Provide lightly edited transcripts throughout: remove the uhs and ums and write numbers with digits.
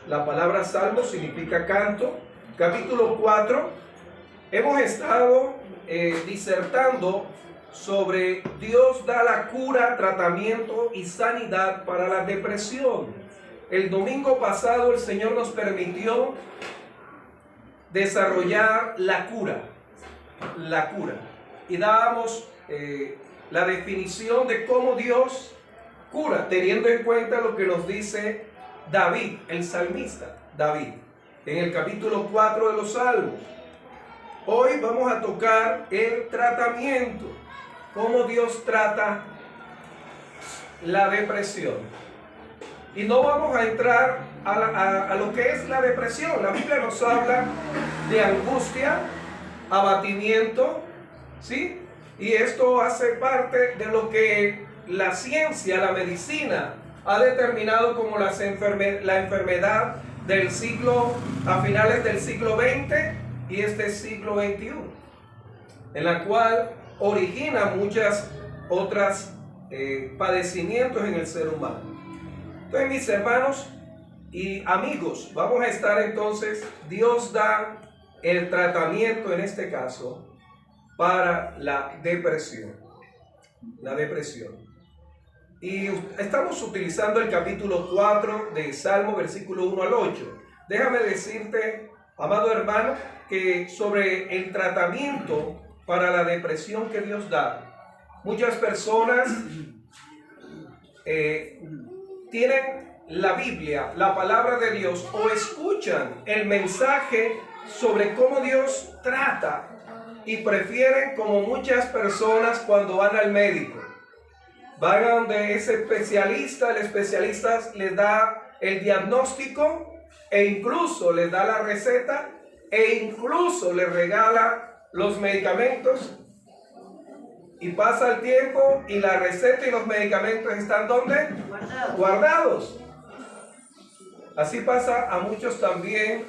La palabra salmo significa canto. Capítulo 4. Hemos estado disertando sobre Dios da la cura, tratamiento y sanidad para la depresión. El domingo pasado el Señor nos permitió desarrollar la cura. Y dábamos la definición de cómo Dios cura, teniendo en cuenta lo que nos dice David, el salmista David, en el capítulo 4 de los Salmos. Hoy vamos a tocar el tratamiento, cómo Dios trata la depresión. Y no vamos a entrar a lo que es la depresión. La Biblia nos habla de angustia, abatimiento, ¿sí? Y esto hace parte de lo que la ciencia, la medicina, ha determinado como la enfermedad del siglo, a finales del siglo XX y este siglo XXI, en la cual origina muchas otras padecimientos en el ser humano. Entonces, mis hermanos y amigos, vamos a estar entonces, Dios da el tratamiento en este caso para la depresión. La depresión. Y estamos utilizando el capítulo 4 de Salmo, versículo 1 al 8. Déjame decirte, amado hermano, que sobre el tratamiento para la depresión que Dios da, muchas personas tienen la Biblia, la palabra de Dios, o escuchan el mensaje sobre cómo Dios trata y prefieren, como muchas personas cuando van al médico, van a donde ese especialista, el especialista les da el diagnóstico e incluso les da la receta e incluso les regala los medicamentos, y pasa el tiempo y la receta y los medicamentos están ¿dónde? Guardados. Así pasa a muchos también,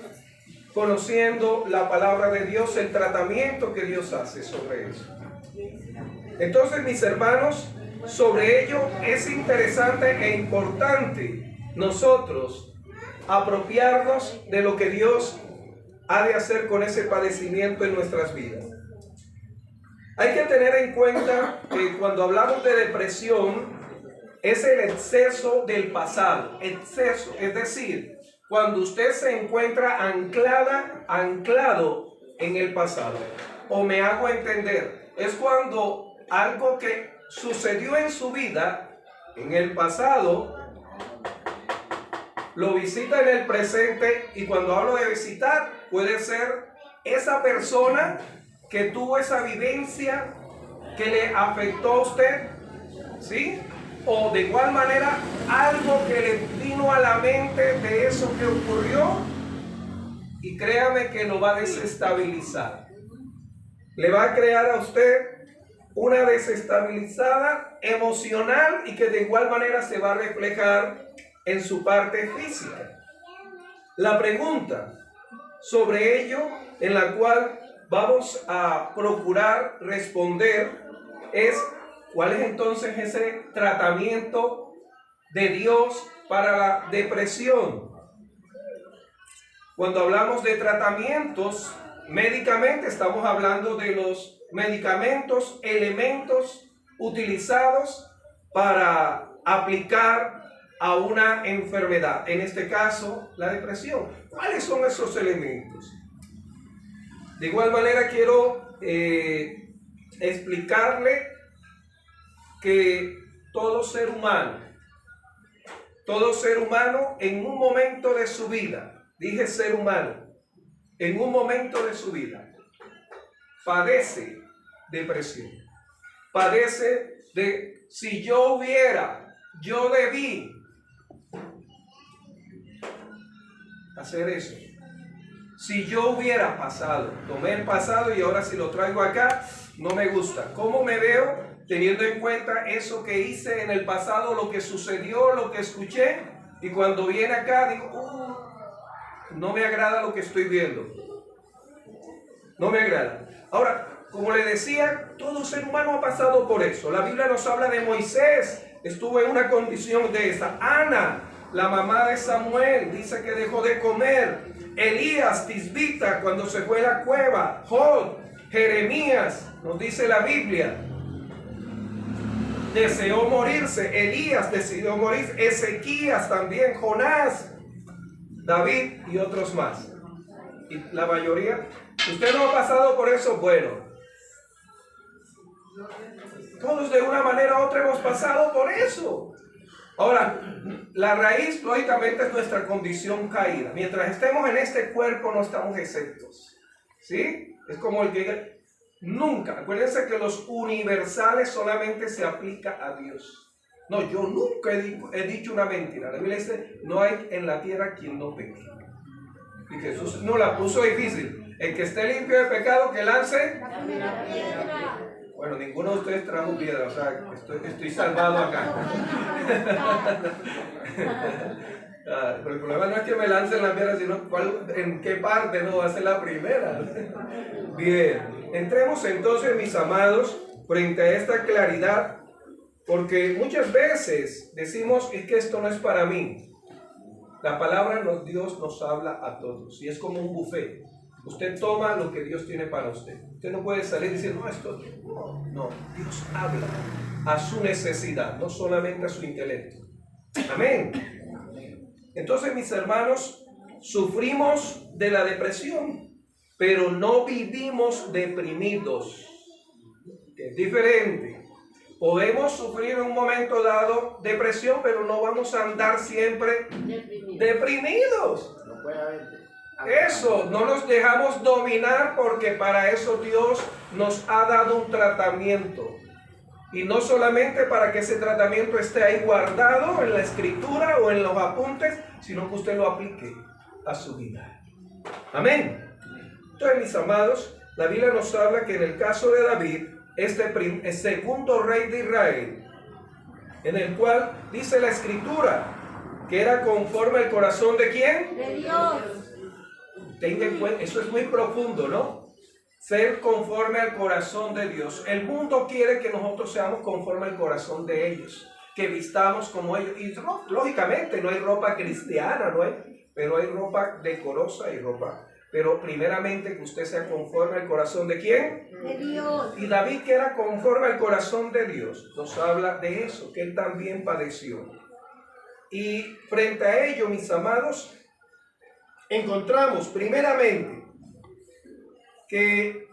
conociendo la palabra de Dios, el tratamiento que Dios hace sobre eso. Entonces, mis hermanos, sobre ello es interesante e importante nosotros apropiarnos de lo que Dios ha de hacer con ese padecimiento en nuestras vidas. Hay que tener en cuenta que cuando hablamos de depresión es el exceso del pasado, exceso, es decir, cuando usted se encuentra anclado en el pasado. O me hago entender, es cuando algo que sucedió en su vida, en el pasado, lo visita en el presente, y cuando hablo de visitar, puede ser esa persona que tuvo esa vivencia que le afectó a usted, ¿sí? O de igual manera, algo que le vino a la mente de eso que ocurrió, y créame que lo va a desestabilizar. Le va a crear a usted una desestabilizada emocional, y que de igual manera se va a reflejar en su parte física. La pregunta sobre ello, en la cual vamos a procurar responder, es: ¿cuál es entonces ese tratamiento de Dios para la depresión? Cuando hablamos de tratamientos médicamente, estamos hablando de los medicamentos, elementos utilizados para aplicar a una enfermedad, en este caso la depresión. ¿Cuáles son esos elementos? De igual manera quiero explicarle que todo ser humano en un momento de su vida, dije ser humano, en un momento de su vida, padece depresión, padece de: si yo hubiera, yo debí hacer eso. Si yo hubiera pasado, tomé el pasado y ahora si lo traigo acá, no me gusta. ¿Cómo me veo teniendo en cuenta eso que hice en el pasado, lo que sucedió, lo que escuché? Y cuando viene acá digo, no me agrada lo que estoy viendo. No me agrada. Ahora, como le decía, todo ser humano ha pasado por eso. La Biblia nos habla de Moisés, estuvo en una condición de esa. Ana la mamá de Samuel, dice que dejó de comer. Elías, Tisbita, cuando se fue a la cueva. Job, Jeremías, nos dice la Biblia, deseó morirse. Elías decidió morir. Ezequías también, Jonás, David y otros más. Y la mayoría, usted no ha pasado por eso, bueno. Todos de una manera u otra hemos pasado por eso. Ahora, la raíz lógicamente es nuestra condición caída. Mientras estemos en este cuerpo no estamos exentos. ¿Sí? Es como el que nunca, acuérdense que los universales solamente se aplica a Dios. No, yo nunca he dicho una mentira. La Biblia dice, no hay en la tierra quien no peque. Y Jesús no la puso difícil. El que esté limpio de pecado, que lance la piedra. Bueno, ninguno de ustedes trajo piedra, o sea, estoy salvado acá. Pero el problema no es que me lancen la piedra, sino en qué parte no va a ser la primera. Bien, entremos entonces, mis amados, frente a esta claridad, porque muchas veces decimos, es que esto no es para mí. La palabra de Dios nos habla a todos, y es como un buffet. Usted toma lo que Dios tiene para usted. Usted no puede salir diciendo, no, esto no. Dios habla a su necesidad, no solamente a su intelecto. Amén. Entonces, mis hermanos, sufrimos de la depresión, pero no vivimos deprimidos. Es diferente. Podemos sufrir en un momento dado depresión, pero no vamos a andar siempre deprimidos. No puede haber. Eso, no nos dejamos dominar, porque para eso Dios nos ha dado un tratamiento. Y no solamente para que ese tratamiento esté ahí guardado en la escritura o en los apuntes, sino que usted lo aplique a su vida. Amén. Entonces, mis amados, la Biblia nos habla que en el caso de David, el segundo rey de Israel, en el cual dice la escritura que era conforme al corazón de ¿quién? De Dios. Tenga en cuenta, eso es muy profundo, ¿no? Ser conforme al corazón de Dios. El mundo quiere que nosotros seamos conforme al corazón de ellos, que vistamos como ellos. Y lógicamente no hay ropa cristiana, ¿no hay? Pero hay ropa decorosa y ropa. Pero primeramente que usted sea conforme al corazón de ¿quién? De Dios. Y David, que era conforme al corazón de Dios, nos habla de eso, que él también padeció. Y frente a ello, mis amados, encontramos primeramente que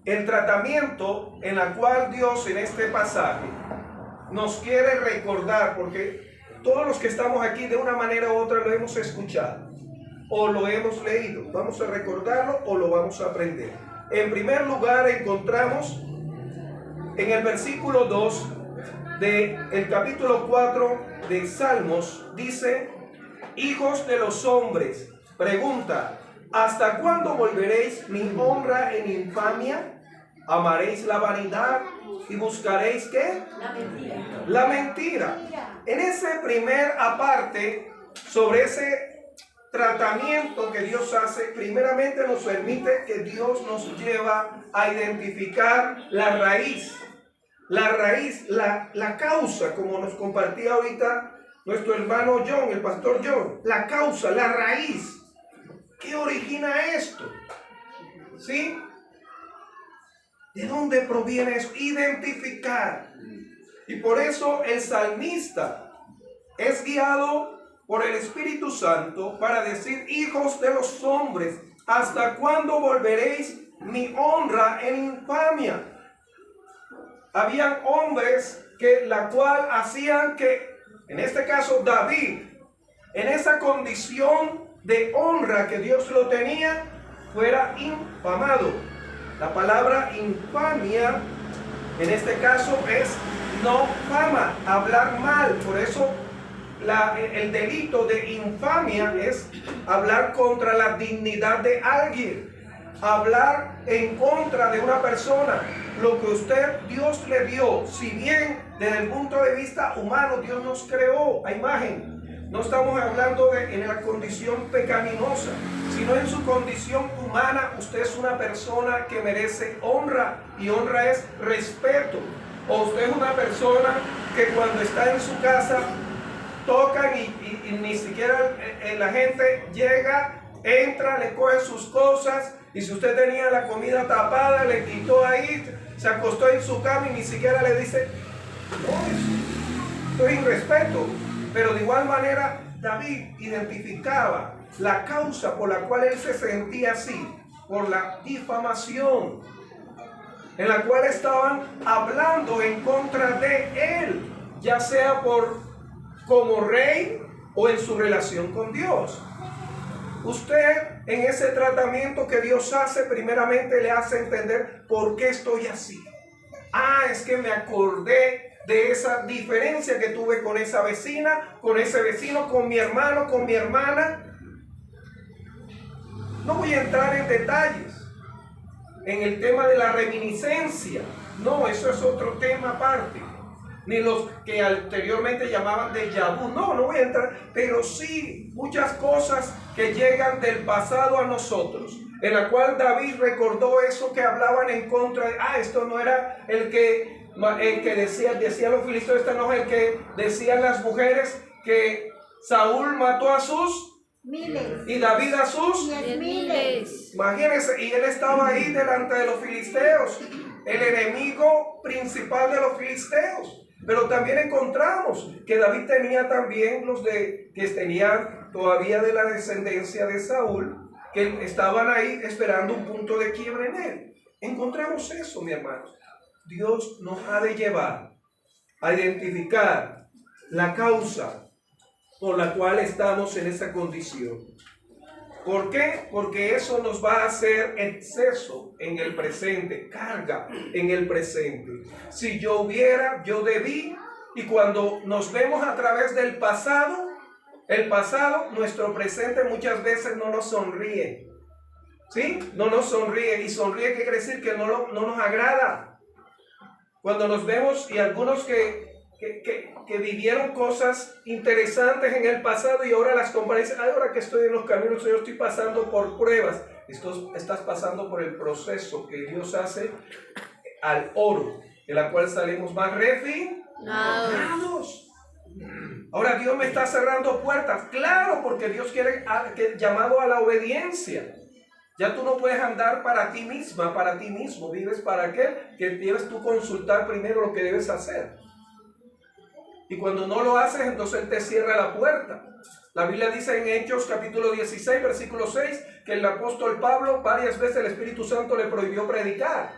el tratamiento en la cual Dios en este pasaje nos quiere recordar, porque todos los que estamos aquí de una manera u otra lo hemos escuchado o lo hemos leído, vamos a recordarlo o lo vamos a aprender. En primer lugar, encontramos en el versículo 2 del capítulo 4 de Salmos, dice: hijos de los hombres, pregunta, ¿hasta cuándo volveréis mi honra en infamia? ¿Amaréis la vanidad y buscaréis qué? La mentira. La mentira. En ese primer aparte, sobre ese tratamiento que Dios hace, primeramente nos permite que Dios nos lleva a identificar la raíz, la causa, como nos compartía ahorita nuestro hermano John, el pastor John, la causa, la raíz. ¿Qué origina esto? ¿Sí? ¿De dónde proviene eso? Identificar. Y por eso el salmista es guiado por el Espíritu Santo para decir: hijos de los hombres, ¿hasta cuándo volveréis mi honra en infamia? Habían hombres que la cual hacían que, en este caso David, en esa condición de honra que Dios lo tenía, fuera infamado. La palabra infamia en este caso es no fama, hablar mal. Por eso el delito de infamia es hablar contra la dignidad de alguien, hablar en contra de una persona. Lo que Dios le dio, si bien desde el punto de vista humano Dios nos creó a imagen, no estamos hablando en la condición pecaminosa, sino en su condición humana. Usted es una persona que merece honra, y honra es respeto. O usted es una persona que cuando está en su casa tocan y ni siquiera la gente llega, entra, le coge sus cosas, y si usted tenía la comida tapada, le quitó ahí, se acostó en su cama y ni siquiera le dice, no, esto es irrespeto. Pero de igual manera David identificaba la causa por la cual él se sentía así, por la difamación, en la cual estaban hablando en contra de él, ya sea como rey o en su relación con Dios. Usted, en ese tratamiento que Dios hace, primeramente le hace entender por qué estoy así. Es que me acordé de esa diferencia que tuve con esa vecina, con ese vecino, con mi hermano, con mi hermana. No voy a entrar en detalles en el tema de la reminiscencia. No, eso es otro tema aparte. Ni los que anteriormente llamaban déjà vu. No voy a entrar. Pero sí, muchas cosas que llegan del pasado a nosotros, en la cual David recordó eso que hablaban en contra de, esto no era el que decían los filisteos, este no es el que decían las mujeres que Saúl mató a sus miles y David a sus 10,000. Imagínense, y él estaba ahí delante de los filisteos, el enemigo principal de los filisteos. Pero también encontramos que David tenía también que tenían todavía de la descendencia de Saúl, que estaban ahí esperando un punto de quiebre en él. Encontramos eso, mi hermano. Dios nos ha de llevar a identificar la causa por la cual estamos en esa condición. ¿Por qué? Porque eso nos va a hacer exceso en el presente, carga en el presente. Si yo debí, y cuando nos vemos a través del pasado, nuestro presente muchas veces no nos sonríe. ¿Sí? No nos sonríe. Y sonríe, ¿qué quiere decir? Que no nos agrada. Cuando nos vemos, y algunos que vivieron cosas interesantes en el pasado y ahora las comparan y dicen, ahora que estoy en los caminos, yo estoy pasando por pruebas. Estás pasando por el proceso que Dios hace al oro, de la cual salimos más refinados. Ahora Dios me está cerrando puertas. Claro, porque Dios quiere llamado a la obediencia. Ya tú no puedes andar para ti misma, para ti mismo. Vives para qué? Que debes tú consultar primero lo que debes hacer. Y cuando no lo haces, entonces Él te cierra la puerta. La Biblia dice en Hechos capítulo 16, versículo 6, que el apóstol Pablo varias veces el Espíritu Santo le prohibió predicar.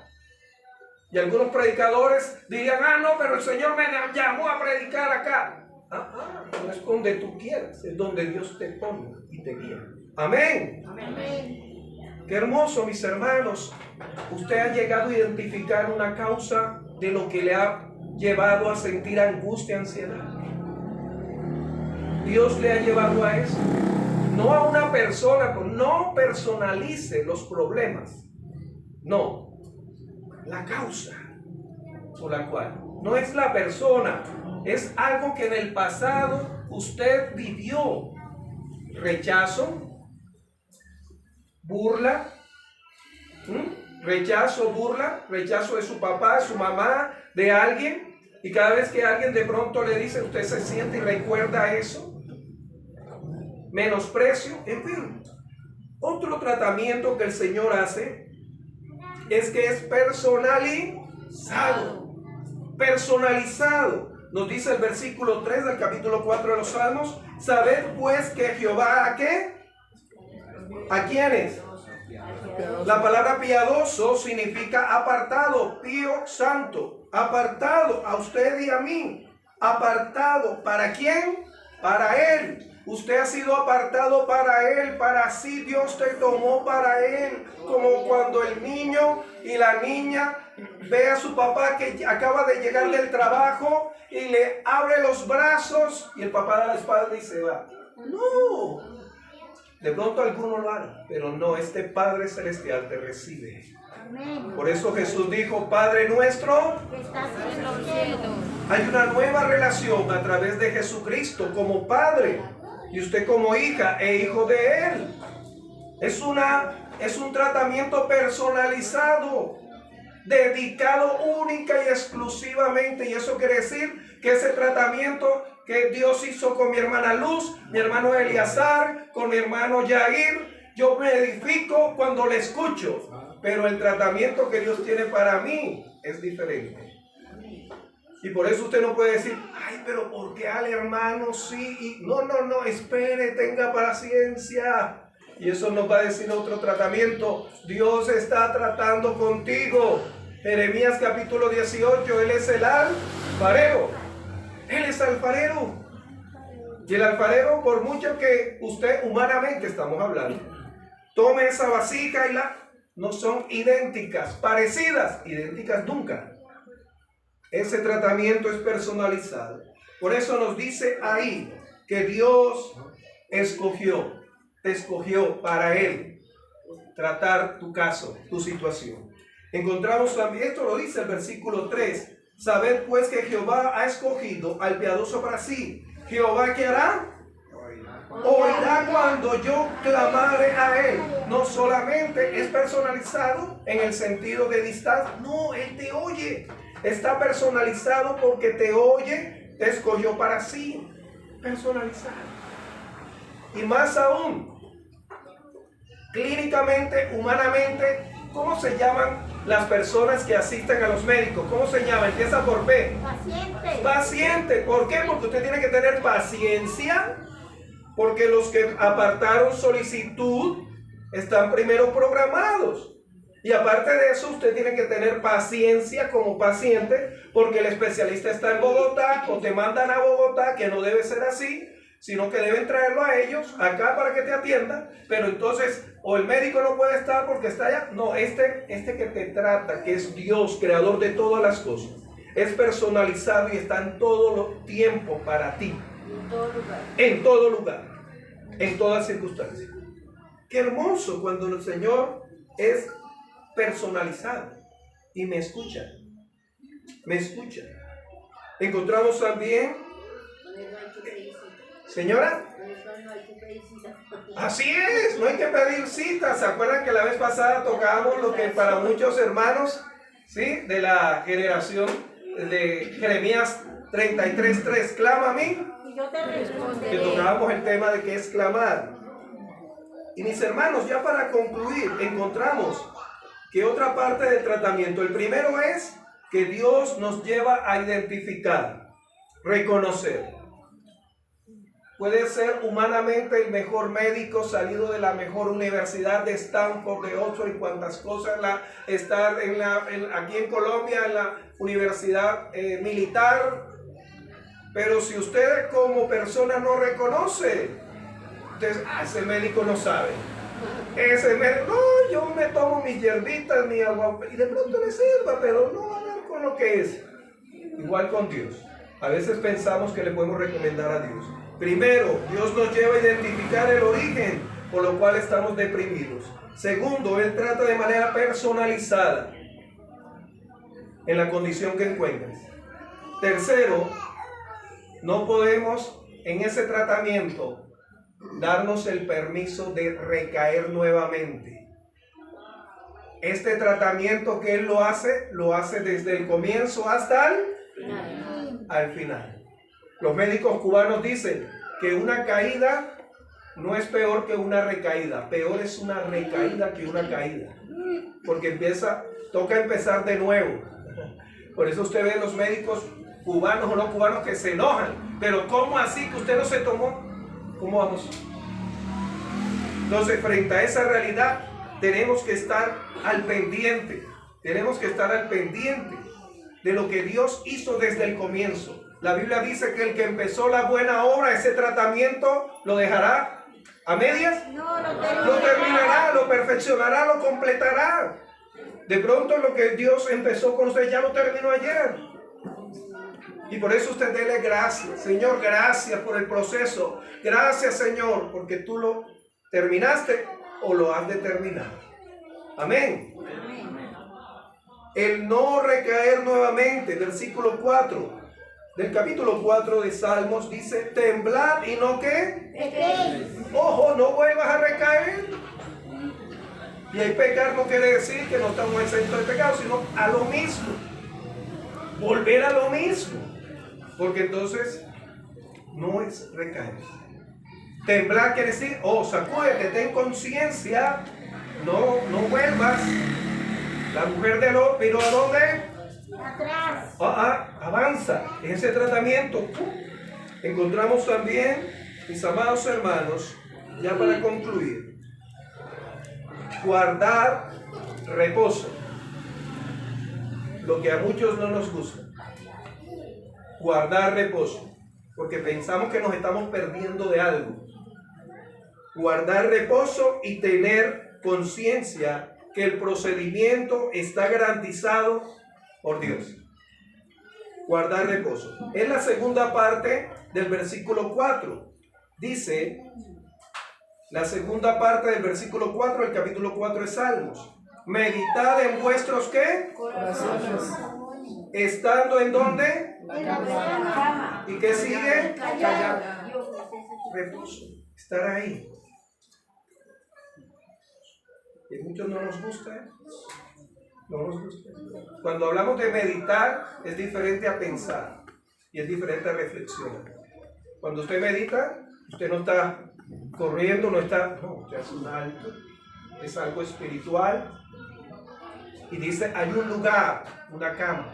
Y algunos predicadores dirían, no, pero el Señor me llamó a predicar acá. No es donde tú quieras, es donde Dios te pone y te guía. Amén. Amén. Qué hermoso, mis hermanos. Usted ha llegado a identificar una causa de lo que le ha llevado a sentir angustia, ansiedad. Dios le ha llevado a eso. No a una persona, no personalice los problemas. No, la causa por la cual. No es la persona, es algo que en el pasado usted vivió. Rechazo, burla, rechazo de su papá, de su mamá, de alguien. Y cada vez que alguien de pronto le dice, usted se siente y recuerda eso. Menosprecio, en fin. Otro tratamiento que el Señor hace es que es personalizado. Personalizado. Nos dice el versículo 3 del capítulo 4 de los Salmos. Sabed pues que Jehová, ¿a qué? ¿A quiénes? La palabra piadoso significa apartado, pío, santo. Apartado a usted y a mí. Apartado, ¿para quién? Para Él. Usted ha sido apartado para Él, para sí Dios te tomó para Él. Como cuando el niño y la niña ve a su papá que acaba de llegar del trabajo y le abre los brazos y el papá da la espalda y se va. No. De pronto algunos lo harán, pero no, este Padre Celestial te recibe. Amén. Por eso Jesús dijo, Padre nuestro, Que estás en los cielos. hay una nueva relación a través de Jesucristo como Padre y usted como hija e hijo de Él. Es un tratamiento personalizado, dedicado única y exclusivamente, y eso quiere decir que ese tratamiento que Dios hizo con mi hermana Luz, mi hermano Eleazar, con mi hermano Yair, yo me edifico cuando le escucho, pero el tratamiento que Dios tiene para mí es diferente. Y por eso usted no puede decir, ay, pero ¿por qué al hermano sí? Y no, espere, tenga paciencia. Y eso nos va a decir otro tratamiento. Dios está tratando contigo. Jeremías capítulo 18, Él es el alfarero. Él es alfarero. Y el alfarero, por mucho que usted humanamente estamos hablando, tome esa vasija y no son idénticas, parecidas, idénticas nunca. Ese tratamiento es personalizado. Por eso nos dice ahí que Dios te escogió para Él tratar tu caso, tu situación. Encontramos también, esto lo dice el versículo 3, sabed pues que Jehová ha escogido al piadoso para sí. Jehová, ¿qué hará? Oirá cuando yo clamare a Él. No solamente es personalizado en el sentido de distancia, no, Él te oye. Está personalizado porque te oye, te escogió para sí. Personalizado. Y más aún, clínicamente, humanamente, ¿cómo se llaman las personas que asisten a los médicos? ¿Cómo se llama? Empieza por P. Paciente. Paciente. ¿Por qué? Porque usted tiene que tener paciencia. Porque los que apartaron solicitud están primero programados. Y aparte de eso, usted tiene que tener paciencia como paciente, porque el especialista está en Bogotá, o te mandan a Bogotá, que no debe ser así, sino que deben traerlo a ellos acá para que te atiendan. Pero entonces, o el médico no puede estar porque está allá. No, este que te trata, que es Dios, creador de todas las cosas, es personalizado y está en todo el tiempo para ti. En todo lugar. En todo lugar, en todas circunstancias. Qué hermoso cuando el Señor es personalizado y me escucha. Me escucha. Encontramos también, señora, así es, no hay que pedir citas. ¿Se acuerdan que la vez pasada tocábamos lo que para muchos hermanos, ¿sí?, de la generación de Jeremías 33:3, clama a mí? Y yo te responderé. Que tocábamos el tema de qué es clamar. Y mis hermanos, ya para concluir, encontramos que otra parte del tratamiento, el primero es que Dios nos lleva a identificar, reconocer. Puede ser humanamente el mejor médico, salido de la mejor universidad de Stanford, de Oxford y cuantas cosas, estar aquí en Colombia en la universidad militar. Pero si usted como persona no reconoce, entonces, ese médico no sabe. Ese médico, no, yo me tomo mis hierbitas, mi agua, y de pronto le sirva, pero no va a ver con lo que es. Igual con Dios. A veces pensamos que le podemos recomendar a Dios. Primero, Dios nos lleva a identificar el origen por lo cual estamos deprimidos. Segundo, Él trata de manera personalizada en la condición que encuentres. Tercero, no podemos en ese tratamiento darnos el permiso de recaer nuevamente. Este tratamiento que Él lo hace desde el comienzo hasta al final. Los médicos cubanos dicen que una caída no es peor que una recaída. Peor es una recaída que una caída. Porque toca empezar de nuevo. Por eso usted ve los médicos cubanos o no cubanos que se enojan. Pero ¿cómo así que usted no se tomó? ¿Cómo vamos? Entonces, frente a esa realidad, tenemos que estar al pendiente. Tenemos que estar al pendiente de lo que Dios hizo desde el comienzo. La Biblia dice que el que empezó la buena obra, ese tratamiento, ¿lo dejará a medias? No, lo terminará, lo perfeccionará, lo completará. De pronto lo que Dios empezó con usted ya lo terminó ayer. Y por eso usted dele gracias. Señor, gracias por el proceso. Gracias, Señor, porque tú lo terminaste o lo has de terminar. Amén. El no recaer nuevamente, versículo 4 del capítulo 4 de Salmos dice, temblad y no ¿qué? Ojo, no vuelvas a recaer. Y el pecar no quiere decir que no estamos exentos de pecado, sino a lo mismo. Volver a lo mismo. Porque entonces no es recaer. Temblar quiere decir, sacúdete, ten conciencia, no vuelvas. La mujer de Lot, pero ¿a dónde? Atrás. Avanza en ese tratamiento. Encontramos también, mis amados hermanos, ya para concluir, guardar reposo. Lo que a muchos no nos gusta. Guardar reposo. Porque pensamos que nos estamos perdiendo de algo. Guardar reposo y tener conciencia que el procedimiento está garantizado por Dios. Guardar reposo. Es la segunda parte del versículo 4. Dice, la segunda parte del versículo 4 del capítulo 4 de Salmos. Meditad en vuestros ¿qué? Corazones. Estando en ¿dónde? En la cama. ¿Y qué sigue? Callado. Reposo. Estar ahí. Y a muchos no nos gusta. No nos gusta. Cuando hablamos de meditar, es diferente a pensar. Y es diferente a reflexionar. Cuando usted medita, usted no está corriendo, usted hace un alto. Es algo espiritual. Y dice, hay un lugar, una cama.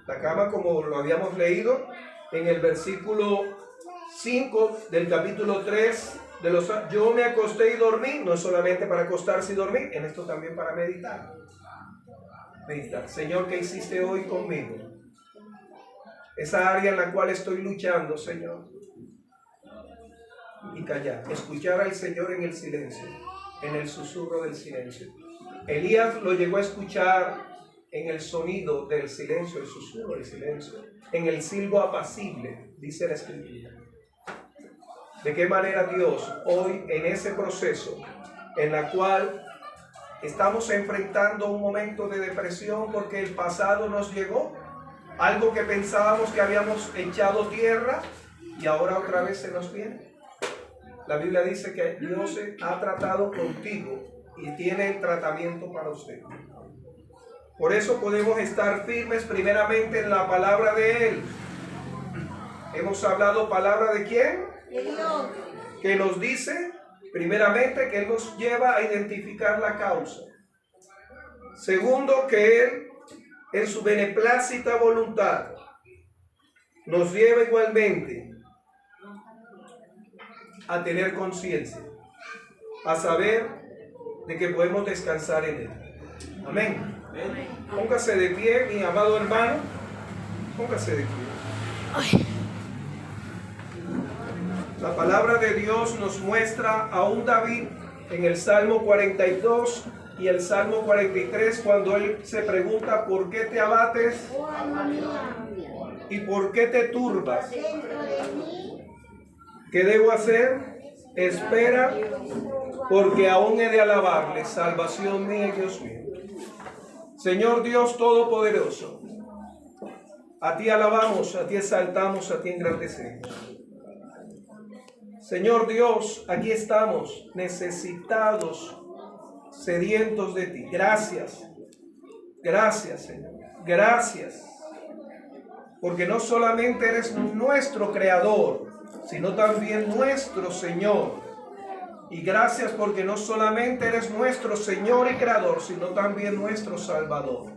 La cama, como lo habíamos leído en el versículo 5 del capítulo 3 de los... Yo me acosté y dormí, no es solamente para acostarse y dormir, en esto también para meditar. Meditar. Señor, ¿qué hiciste hoy conmigo? Esa área en la cual estoy luchando, Señor. Y callar. Escuchar al Señor en el silencio, en el susurro del silencio. Elías lo llegó a escuchar en el sonido del silencio, el susurro del silencio, en el silbo apacible, dice la Escritura. ¿De qué manera Dios hoy en ese proceso en la cual estamos enfrentando un momento de depresión porque el pasado nos llegó? Algo que pensábamos que habíamos echado tierra y ahora otra vez se nos viene. La Biblia dice que Dios ha tratado contigo y tiene el tratamiento para usted. Por eso podemos estar firmes primeramente en la palabra de Él. Hemos hablado palabra de ¿quién? De Dios. Que nos dice primeramente que Él nos lleva a identificar la causa. Segundo, que Él en su beneplácita voluntad nos lleva igualmente a tener conciencia, a saber de que podemos descansar en Él. Amén. Póngase de pie, mi amado hermano. Póngase de pie. La palabra de Dios nos muestra a un David en el Salmo 42 y el Salmo 43 cuando él se pregunta ¿por qué te abates? Oh, alma mía. ¿Y por qué te turbas? Dentro de mí. ¿Qué debo hacer? Espera, porque aún he de alabarle, salvación mía y Dios mío. Señor Dios Todopoderoso, a ti alabamos, a ti exaltamos, a ti engrandecemos. Señor Dios, aquí estamos necesitados, sedientos de ti. Gracias, gracias Señor, gracias. Porque no solamente eres nuestro Creador, sino también nuestro Señor. Y gracias porque no solamente eres nuestro Señor y Creador, sino también nuestro Salvador.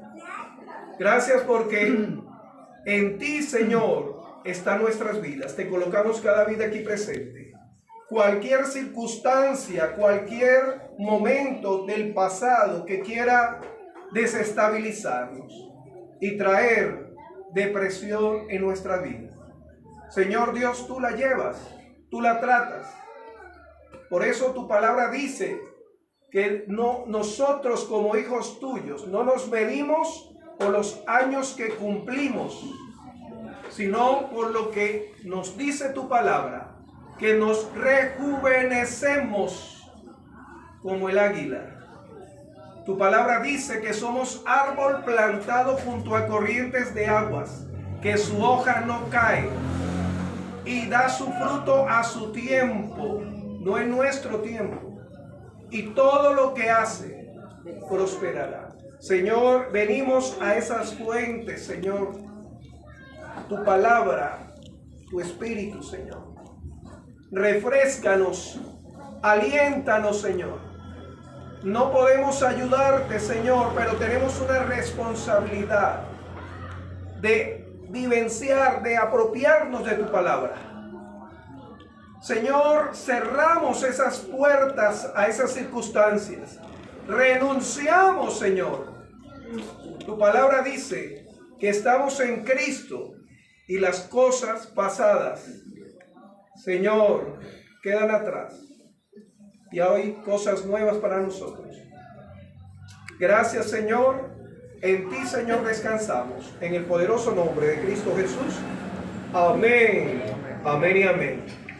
Gracias porque en ti, Señor, están nuestras vidas. Te colocamos cada vida aquí presente. Cualquier circunstancia, cualquier momento del pasado que quiera desestabilizarnos y traer depresión en nuestra vida. Señor Dios, tú la llevas, tú la tratas. Por eso tu palabra dice que nosotros como hijos tuyos no nos medimos por los años que cumplimos, sino por lo que nos dice tu palabra, que nos rejuvenecemos como el águila. Tu palabra dice que somos árbol plantado junto a corrientes de aguas, que su hoja no cae y da su fruto a su tiempo, no en nuestro tiempo. Y todo lo que hace prosperará. Señor, venimos a esas fuentes, Señor. Tu palabra tu espíritu, Señor. Refréscanos, aliéntanos, Señor. No podemos ayudarte, Señor, pero tenemos una responsabilidad de vivenciar, de apropiarnos de tu palabra. Señor, cerramos esas puertas a esas circunstancias. Renunciamos, Señor. Tu palabra dice que estamos en Cristo y las cosas pasadas, Señor, quedan atrás. Y hay cosas nuevas para nosotros. Gracias, Señor. En ti, Señor, descansamos. En el poderoso nombre de Cristo Jesús. Amén. Amén y amén.